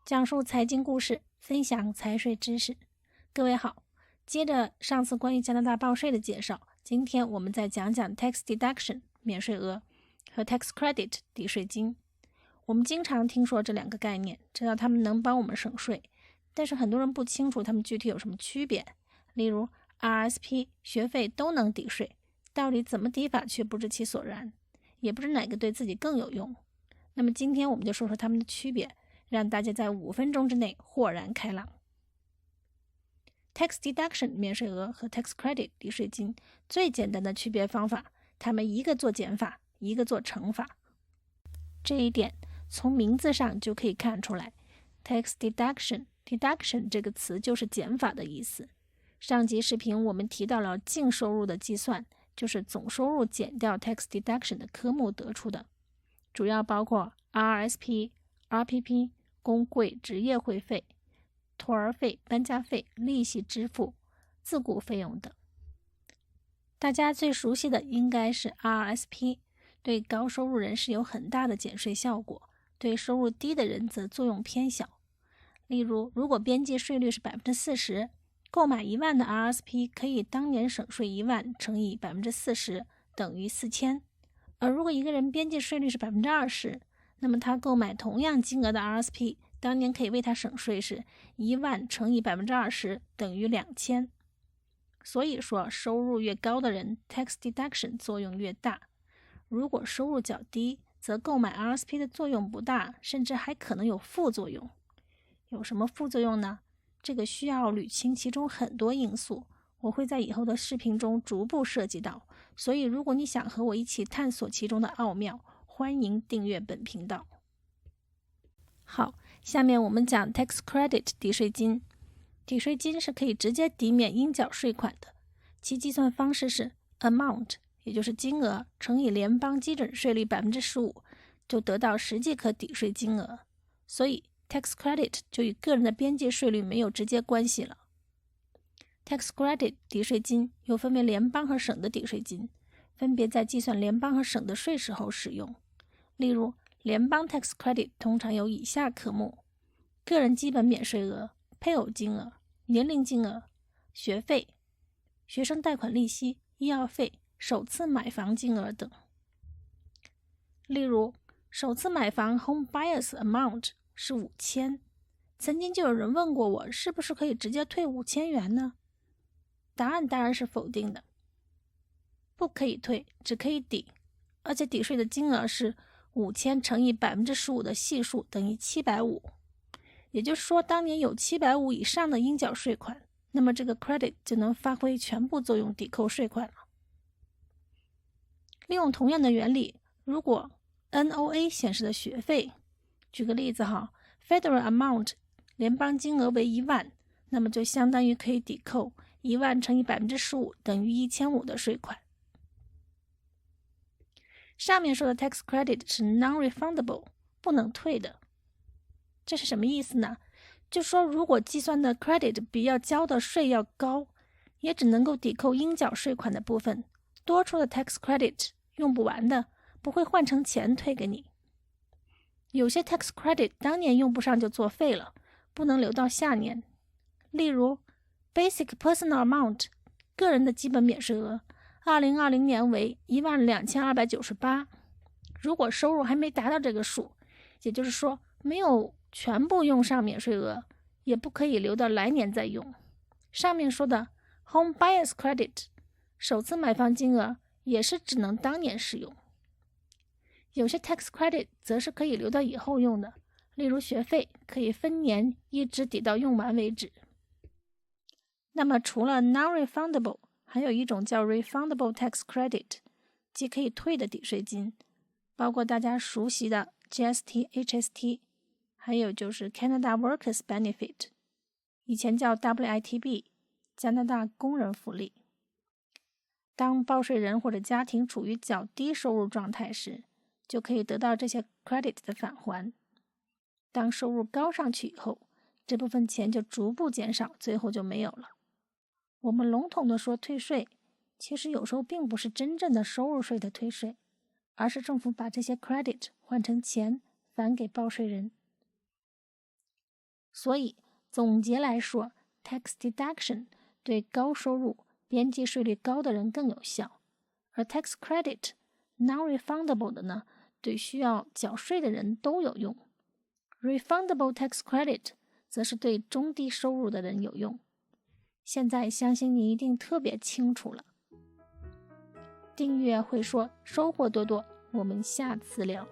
讲述财经故事，分享财税知识。各位好，接着上次关于加拿大报税的介绍，今天我们再讲讲 tax deduction 免税额和 tax credit 抵税金。我们经常听说这两个概念，知道它们能帮我们省税，但是很多人不清楚它们具体有什么区别。例如 RSP 学费都能抵税，到底怎么抵法却不知其所然，也不知哪个对自己更有用。那么今天我们就说说它们的区别，让大家在5分钟之内豁然开朗。Tax deduction 免税额和 tax credit 抵税金最简单的区别方法，它们一个做减法，一个做乘法。这一点从名字上就可以看出来。Tax deduction 这个词就是减法的意思。上集视频我们提到了净收入的计算，就是总收入减掉 tax deduction 的科目得出的，主要包括 RSP、RPP、工会职业会费、托儿费、搬家费、利息支付、自雇费用等。大家最熟悉的应该是 RSP， 对高收入人士有很大的减税效果，对收入低的人则作用偏小。例如，如果边际税率是 40%， 购买1万的 RSP 可以当年省税1万乘以 40%， 等于4000。而如果一个人边际税率是 20%， 那么他购买同样金额的 RSP， 当年可以为他省税是1万乘以 20%， 等于2000。所以说，收入越高的人 tax deduction 作用越大。如果收入较低，则购买 RSP 的作用不大，甚至还可能有副作用。有什么副作用呢？这个需要捋清其中很多因素，我会在以后的视频中逐步涉及到，所以如果你想和我一起探索其中的奥妙，欢迎订阅本频道。好，下面我们讲 tax credit 抵税金。抵税金是可以直接抵免应缴税款的，其计算方式是 amount， 也就是金额乘以联邦基准税率 15%， 就得到实际可抵税金额。所以 tax credit 就与个人的边际税率没有直接关系了。tax credit 抵税金又分为联邦和省的抵税金，分别在计算联邦和省的税时候使用。例如，联邦 tax credit 通常有以下科目：个人基本免税额、配偶金额、年龄金额、学费、学生贷款利息、医药费、首次买房金额等。例如，首次买房 home buyers amount 是5000，曾经就有人问过我，是不是可以直接退5000元呢？答案当然是否定的，不可以退，只可以抵，而且抵税的金额是5000乘以 15% 的系数等于750，也就是说，当年有750以上的应缴税款，那么这个 credit 就能发挥全部作用，抵扣税款了。利用同样的原理，如果 NOA 显示的学费，举个例子哈 ，federal amount 联邦金额为1万，那么就相当于可以抵扣1万乘以 15% 等于1500的税款。上面说的 tax credit 是 non-refundable， 不能退的。这是什么意思呢？就说如果计算的 credit 比要交的税要高，也只能够抵扣应缴税款的部分，多出的 tax credit 用不完的，不会换成钱退给你。有些 tax credit 当年用不上就作废了，不能留到下年。例如 basic personal amount 个人的基本免税额2020年为12298，如果收入还没达到这个数，也就是说没有全部用上免税额，也不可以留到来年再用。上面说的 home buyers credit 首次买房金额也是只能当年使用。有些 tax credit 则是可以留到以后用的，例如学费可以分年一直抵到用完为止。那么除了 non-refundable， 还有一种叫 refundable tax credit， 即可以退的抵税金，包括大家熟悉的 GST、HST， 还有就是 Canada Workers Benefit， 以前叫 WITB， 加拿大工人福利。当报税人或者家庭处于较低收入状态时，就可以得到这些 credit 的返还。当收入高上去以后，这部分钱就逐步减少，最后就没有了。我们笼统的说退税，其实有时候并不是真正的收入税的退税，而是政府把这些 credit 换成钱返给报税人。所以总结来说， tax deduction 对高收入、边际税率高的人更有效，而 tax credit non-refundable 的呢，对需要缴税的人都有用。Refundable tax credit 则是对中低收入的人有用。现在相信你一定特别清楚了。订阅会说，收获多多，我们下次聊。